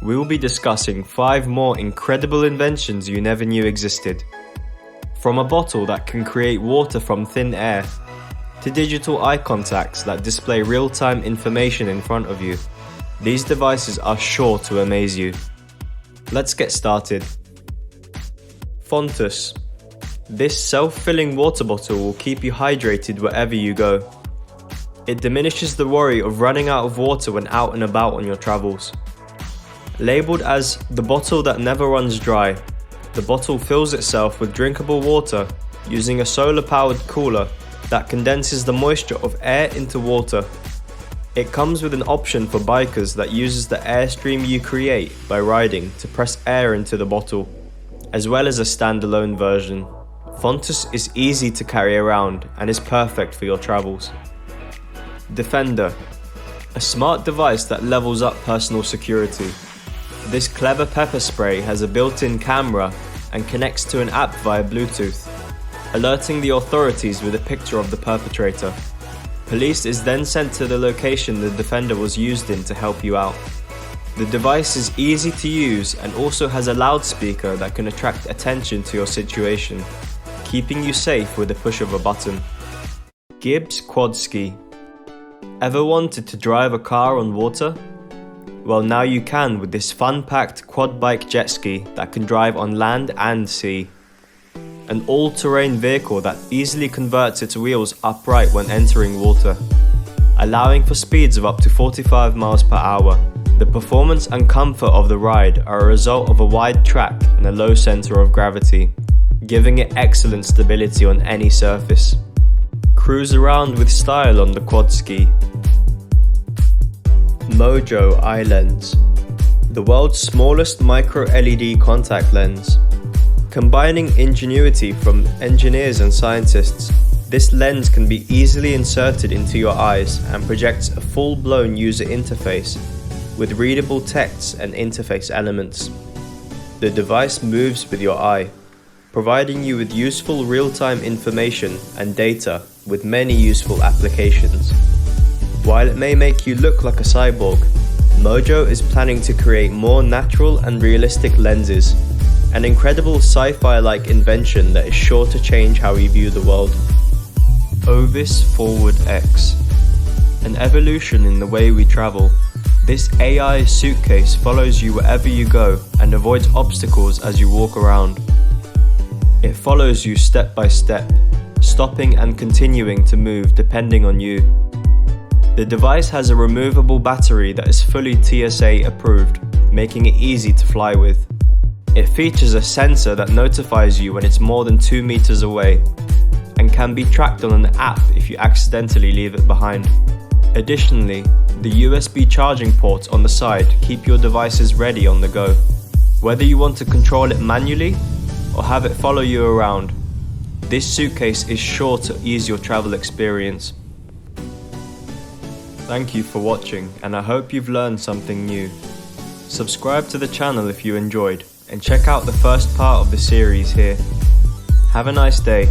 we will be discussing 5 more incredible inventions you never knew existed. From a bottle that can create water from thin air, to digital eye contacts that display real-time information in front of you, these devices are sure to amaze you. Let's get started. Fontus. This self-filling water bottle will keep you hydrated wherever you go. It diminishes the worry of running out of water when out and about on your travels. Labelled as the bottle that never runs dry, the bottle fills itself with drinkable water using a solar-powered cooler that condenses the moisture of air into water. It comes with an option for bikers that uses the airstream you create by riding to press air into the bottle, as well as a standalone version. Fontus is easy to carry around and is perfect for your travels. Defender. A smart device that levels up personal security. This clever pepper spray has a built-in camera and connects to an app via Bluetooth, alerting the authorities with a picture of the perpetrator. Police is then sent to the location the defender was used in to help you out. The device is easy to use and also has a loudspeaker that can attract attention to your situation, keeping you safe with the push of a button. Gibbs Quad Ski. Ever wanted to drive a car on water? Well, now you can with this fun-packed quad bike jet ski that can drive on land and sea. An all-terrain vehicle that easily converts its wheels upright when entering water, allowing for speeds of up to 45 miles per hour. The performance and comfort of the ride are a result of a wide track and a low center of gravity, giving it excellent stability on any surface. Cruise around with style on the quad ski. Mojo Eye Lens. The world's smallest micro-LED contact lens. Combining ingenuity from engineers and scientists, this lens can be easily inserted into your eyes and projects a full-blown user interface with readable texts and interface elements. The device moves with your eye, providing you with useful real-time information and data with many useful applications. While it may make you look like a cyborg, Mojo is planning to create more natural and realistic lenses, an incredible sci-fi-like invention that is sure to change how we view the world. Ovis Forward X. An evolution in the way we travel. This AI suitcase follows you wherever you go and avoids obstacles as you walk around. It follows you step by step, stopping and continuing to move depending on you. The device has a removable battery that is fully TSA approved, making it easy to fly with. It features a sensor that notifies you when it's more than 2 meters away, and can be tracked on an app if you accidentally leave it behind. Additionally, the USB charging ports on the side keep your devices ready on the go. Whether you want to control it manually or have it follow you around, this suitcase is sure to ease your travel experience. Thank you for watching, and I hope you've learned something new. Subscribe to the channel if you enjoyed, and check out the first part of the series here. Have a nice day.